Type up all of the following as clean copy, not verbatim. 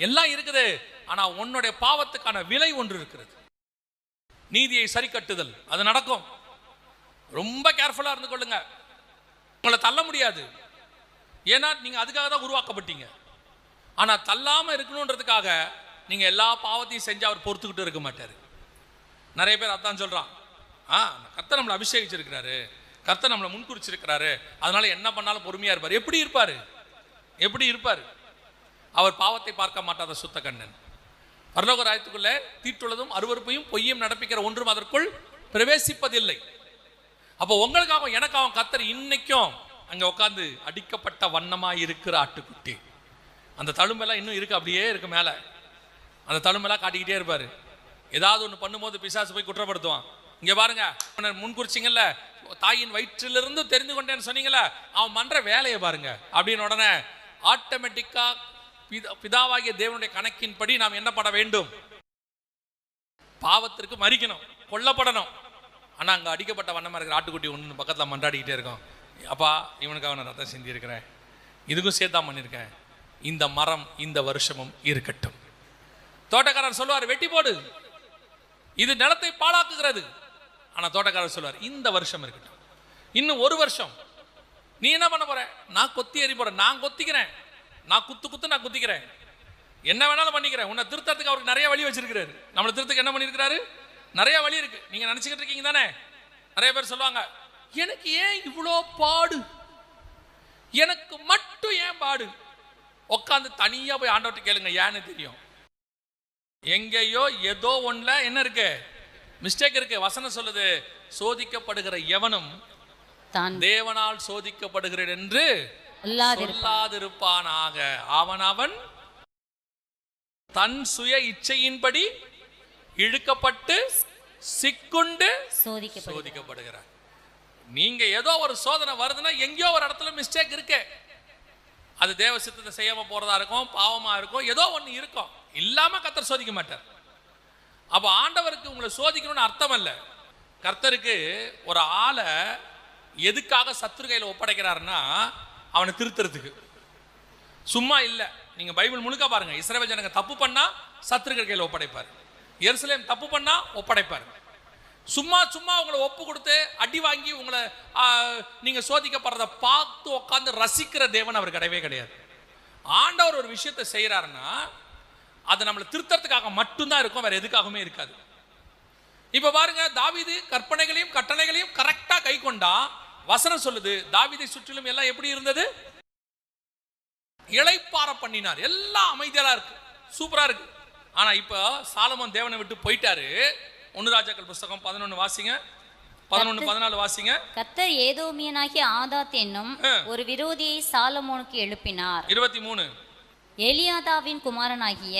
எல்லாம் இருக்குது. ஆனா உன்னுடைய பாவத்துக்கான விலை ஒன்று இருக்கிறது. நீதியை சரி கட்டுதல், அது நடக்கும். ரொம்ப கேர்ஃபுல்லா இருந்து கொள்ளுங்க. உங்களை தள்ள முடியாது. ஏன்னா நீங்க அதுக்காக தான் உருவாக்கப்பட்டீங்க. ஆனா தள்ளாம இருக்கணும்ன்றதுக்காக நீங்க எல்லா பாவத்தையும் செஞ்சு அவர் பொறுத்துக்கிட்டு இருக்க மாட்டாரு. நிறைய பேர் அதான் சொல்றான், கர்த்தர் நம்மளை அபிஷேகிச்சிருக்கிறாரு, கர்த்தர் நம்மளை முன்குறிச்சிருக்கிறாரு, அதனால என்ன பண்ணாலும் பொறுமையா இருப்பார். எப்படி இருப்பாரு? எப்படி இருப்பாரு? அவர் பாவத்தை பார்க்க மாட்டாத சுத்த கண்ணன். பரலோக ராஜ்யத்துக்குள்ளே தீட்டுள்ளதும் அருவருப்பையும் பொய்யும் நடப்பிக்கிற ஒன்றும் அதற்குள் பிரவேசிப்பதில்லை. அப்போ உங்களுக்காக எனக்காக கர்த்தர் இன்னைக்கும் அங்க உட்கார்ந்து அடிக்கப்பட்ட வண்ணமாய் இருக்கிற ஆட்டுக்குட்டி. அந்த தழும்பெல்லாம் இன்னும் இருக்கு, அப்படியே இருக்கு மேல. அந்த தழும்பெல்லாம் காட்டிக்கிட்டே இருப்பாரு. ஏதாவது ஒன்று பண்ணும்போது பிசாசு போய் குற்றப்படுத்துவான். இங்க பாருங்க, முன்குறிச்சிங்கல்ல, தாயின் வயிற்றிலிருந்து தெரிந்து கொண்டேன்னு சொன்னீங்கல்ல, அவன் பண்ற வேலையை பாருங்க அப்படின்னு உடனே ஆட்டோமேட்டிக்கா பிதாவாகிய தேவனுடைய கணக்கின்படி நாம் என்ன பண்ண வேண்டும்? பாவத்திற்கு மரிக்கணும், கொல்லப்படணும். ஆனா அங்க அடிக்கப்பட்ட வண்ணமா இருக்கிற ஆட்டுக்குட்டி ஒன்று பக்கத்துல மன்றாடிக்கிட்டே இருக்கும். அப்பா, இவனுக்காக நான் ரத்தம் சிந்தி இருக்கிறேன், இதுக்கும் சேர்த்தா பண்ணியிருக்கேன், இந்த மரம் இந்த வருஷமும் இருக்கட்டும். தோட்டக்காரர் சொல்லுவார், வெட்டி போடு, இது நிலத்தை பாழாக்குகிறது. ஆனா தோட்டக்காரர் சொல்லுவார், இந்த வருஷம் இருக்கட்டும், இன்னும் ஒரு வருஷம் நீ என்ன பண்ண போற? நான் கொத்தி எறி போறேன், நான் கொத்திக்கிறேன், நான் குத்து நான் குத்திக்கிறேன், என்ன வேணாலும் பண்ணிக்கிறேன். உன்னை திருத்தத்துக்கு அவருக்கு நிறைய வழி வச்சிருக்கிறாரு. நம்மளை திருத்தத்துக்கு என்ன பண்ணிருக்கிறாரு? நிறைய வழி இருக்கு. நீங்க நினைச்சுக்கிட்டு இருக்கீங்க தானே? நிறைய பேர் சொல்லுவாங்க, எனக்கு ஏன் இவ்வளோ பாடு, எனக்கு மட்டும் ஏன் பாடு? உட்காந்து தனியா போய் ஆண்டவர்கிட்ட கேளுங்க, ஏன்னு தெரியும். எங்கேயோ ஏதோ ஒண்ணுல என்ன இருக்கு? மிஸ்டேக் இருக்கு. வசனம் சொல்லுது, சோதிக்கப்படுகிற எவனும் தேவனால் சோதிக்கப்படுகிறேன் என்று சொல்லாதிருப்பானாக. அவன் தன் சுய இச்சையின்படி இழுக்கப்பட்டு சிக்குண்டு சோதிக்கப்படுகிறார். நீங்க ஏதோ ஒரு சோதனை வருதுன்னா எங்கேயோ ஒரு இடத்துல மிஸ்டேக் இருக்கு. அது தேவ சித்தத்தை செய்யாம போறதா இருக்கும், பாவமா இருக்கும், ஏதோ ஒண்ணு இருக்கும். இல்லாம கர்த்தர் சோதிக்க மாட்டார். அப்ப ஆண்டவருக்கு உங்களை சோதிக்கணும்னு அர்த்தம் அல்ல. கர்த்தருக்கு ஒரு ஆளை எதுக்காக சத்துரு கையில ஒப்படைக்கிறாருன்னா அவனை திருத்துறதுக்கு. சும்மா இல்ல. நீங்க பைபிள் முழுக்க பாருங்க, இஸ்ரவேல் ஜனங்க தப்பு பண்ணா சத்துருக்கள் கையில ஒப்படைப்பார், எருசலேம் தப்பு பண்ணா ஒப்படைப்பார். சும்மா சும்மா உங்களை ஒப்பு கொடுத்து அடி வாங்கி உங்களை நீங்க சோதிக்கப்படுறத பார்த்து உட்காந்து ரசிக்கிற தேவன் அவர் கிடையவே கிடையாது. ஆண்டவர் ஒரு விஷயத்தை செய்யறாருன்னா அது நம்மளை திருத்தறதுக்காக மட்டும்தான் இருக்கும், வேற எதுக்காகவுமே இருக்காது. இப்ப பாருங்க, தாவீது கற்பனைகளையும் கட்டளைகளையும் கரெக்டா கை கொண்டா. வசனம் சொல்லுது, தாவீதை சுற்றிலும் எல்லாம் எப்படி இருந்தது? இளைப்பாற பண்ணினார். எல்லாம் அமைதியா இருக்கு, சூப்பரா இருக்கு. ஆனா இப்ப சாலமோன் தேவனை விட்டு போயிட்டாரு. 1 ராஜாக்கள் புஸ்தகம் 11 வாசிங்க, 11-14 வாசிங்க. கர்த்தர் ஏதோமியனாகிய ஆதாத் என்னும் ஒரு விரோதியை சாலமோனுக்கு எழுப்பினார். 23 எலியாதாவின் குமாரனாகிய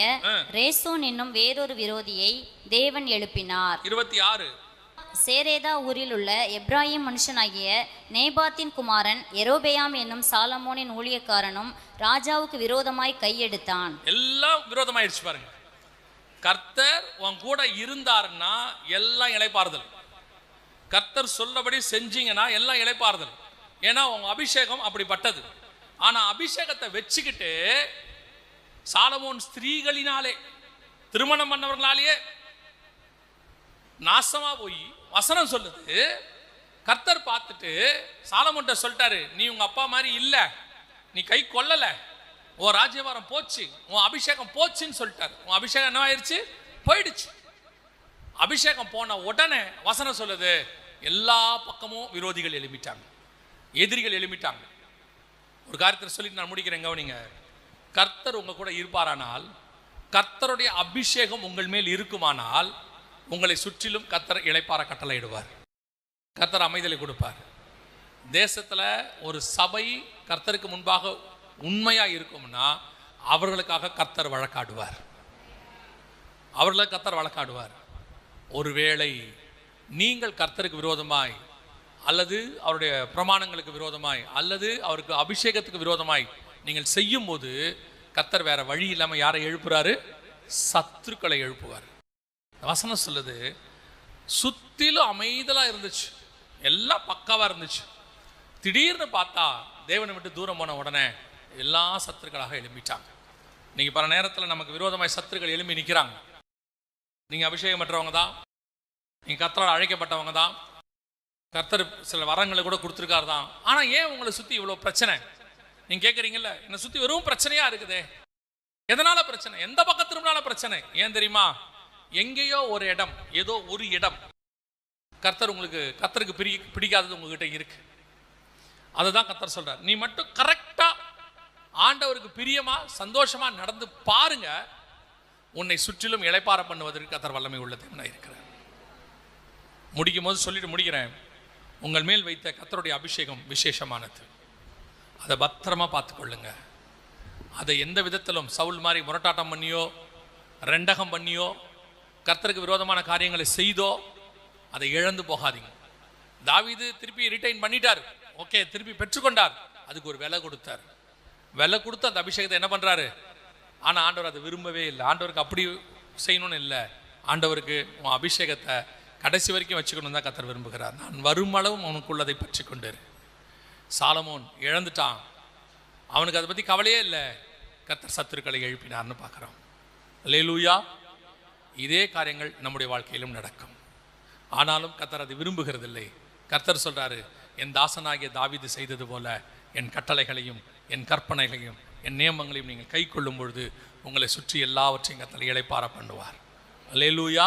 ரேசோன் என்னும் வேறொரு விரோதியை தேவன் எழுப்பினார். 26 சேரேதா ஊரில் உள்ள எப்ராஹிம் மனுஷனாகிய நேபாத்தின் குமாரன் எரோபெயாம் என்னும் சாலமோனின் ஊழியக்காரனும் ராஜாவுக்கு விரோதமாய் கையெடுத்தான். எல்லாம் விரோதமாயிடுச்சு பாருங்க. கர்த்தர் உன் கூட இருந்தாருன்னா எல்லாம் இளைப்பாறுதல். கர்த்தர் சொல்லபடி செஞ்சீங்கன்னா எல்லாம் இளைப்பாறுதல். ஏன்னா உங்க அபிஷேகம் அப்படிப்பட்டது. ஆனா அபிஷேகத்தை வச்சுக்கிட்டு சாலமோன் ஸ்திரீகளினாலே, திருமணம் பண்ணவர்களாலேயே நாசமா போய் வசனம் சொல்லுது. கர்த்தர் பார்த்துட்டு சாலமோன்ட்ட சொல்லிட்டாரு, நீ உங்க அப்பா மாதிரி இல்ல, நீ கை கொள்ளல, உன் ராஜ்யபாரம் போச்சு, உன் அபிஷேகம் போச்சுன்னு சொல்லிட்டாரு. உன் அபிஷேகம் என்ன ஆயிடுச்சு? போயிடுச்சு. அபிஷேகம் போன உடனே வசனம் சொல்லுது, எல்லா பக்கமும் விரோதிகள் எழுப்பிட்டாங்க, எதிரிகள் எழுப்பிட்டாங்க. ஒரு காரியத்தை சொல்லிட்டு நான் முடிக்கிறேன், கவனிங்க. கர்த்தர் உங்க கூட இருப்பாரானால், கர்த்தருடைய அபிஷேகம் உங்கள் மேல் இருக்குமானால், உங்களை சுற்றிலும் கர்த்தர் இளைப்பாற கட்டளையிடுவார், கர்த்தர் அமைதலை கொடுப்பார். தேசத்துல ஒரு சபை கர்த்தருக்கு முன்பாக உண்மையா இருக்கும்னா அவர்களுக்காக கர்த்தர் வழக்காடுவார், அவர்களுக்கு கர்த்தர் வழக்காடுவார். ஒருவேளை நீங்கள் கர்த்தருக்கு விரோதமாய் அல்லது அவருடைய பிரமாணங்களுக்கு விரோதமாய் அல்லது அவருக்கு அபிஷேகத்துக்கு விரோதமாய் நீங்கள் செய்யும் போது கர்த்தர் வேற வழி இல்லாம யாரை எழுப்புறாரு? சத்துருக்களை எழுப்புவார். வசனம் சொல்லுது, சுத்திலும் அமைதலா இருந்துச்சு, எல்லாம் பக்காவா இருந்துச்சு. திடீர்னு பார்த்தா தேவனை விட்டு தூரம் போன உடனே எல்லா சத்துருக்களாக எழுப்பிட்டாங்க. இன்னைக்கு பல நேரத்தில் நமக்கு விரோதமாய் சத்துருக்கள் எழும்பி நிற்கிறாங்க. நீங்கள் அபிஷேகம் பெற்றவங்க தான், நீங்கள் கர்த்தரால் அழைக்கப்பட்டவங்க தான், கர்த்தர் சில வரங்களை கூட கொடுத்துருக்காரு தான். ஆனால் ஏன் உங்களை சுற்றி இவ்வளோ பிரச்சனை? நீங்கள் கேட்குறீங்கல்ல, என்னை சுற்றி வெறும் பிரச்சனையாக இருக்குதே. எதனால பிரச்சனை? எந்த பக்கம் திரும்பினால பிரச்சனை? ஏன் தெரியுமா? எங்கேயோ ஒரு இடம், ஏதோ ஒரு இடம் கர்த்தருக்கு பிடிக்காதது உங்ககிட்ட இருக்கு. அதுதான் கர்த்தர் சொல்றார். நீ மட்டும் கரெக்டா ஆண்டவருக்கு பிரியமா சந்தோஷமா நடந்து பாருங்க, உன்னை சுற்றிலும் இளைப்பாற பண்ணுவதற்கு கர்த்தர் வல்லமை உள்ள தேவனாய் இருக்கிறார். முடிக்கும் போது சொல்லிட்டு முடிக்கிறேன். உங்கள் மேல் வைத்த கர்த்தருடைய அபிஷேகம் விசேஷமானது. அதை பத்திரமா பார்த்துக்கொள்ளுங்க. அதை எந்த விதத்திலும் சவுல் மாதிரி முரட்டாட்டம் பண்ணியோ ரெண்டகம் பண்ணியோ கர்த்தருக்கு விரோதமான காரியங்களை செய்தோ அதை இழந்து போகாதீங்க. தாவீது திருப்பி ரிட்டைன் பண்ணிட்டார், ஓகே, திருப்பி பெற்றுக்கொண்டார். அதுக்கு ஒரு விலை கொடுத்தார். விலை கொடுத்து அந்த அபிஷேகத்தை என்ன பண்றாரு? ஆனால் ஆண்டவர் அதை விரும்பவே இல்லை. ஆண்டவருக்கு அப்படி செய்யணும்னு இல்லை. ஆண்டவருக்கு உன் அபிஷேகத்தை கடைசி வரைக்கும் வச்சுக்கணும் தான் கர்த்தர் விரும்புகிறார். நான் வருமளவும் அவனுக்குள்ளதை பற்றி கொண்டார். சாலமோன் இழந்துட்டான், அவனுக்கு அதை பற்றி கவலையே இல்லை. கர்த்தர் சத்துருக்களை எழுப்பினார்னு பார்க்குறோம். அல்லேலூயா. இதே காரியங்கள் நம்முடைய வாழ்க்கையிலும் நடக்கும். ஆனாலும் கர்த்தர் அதை விரும்புகிறதில்லை. கர்த்தர் சொல்றாரு, என் தாசனாகிய தாவீது செய்தது போல என் கட்டளைகளையும் என் கற்பனைகளையும் என் நியமங்களையும் நீங்கள் கை கொள்ளும் பொழுது உங்களை சுற்றி எல்லாவற்றையும் கர்த்தர் இளைப்பாற பண்ணுவார். அல்லேலூயா.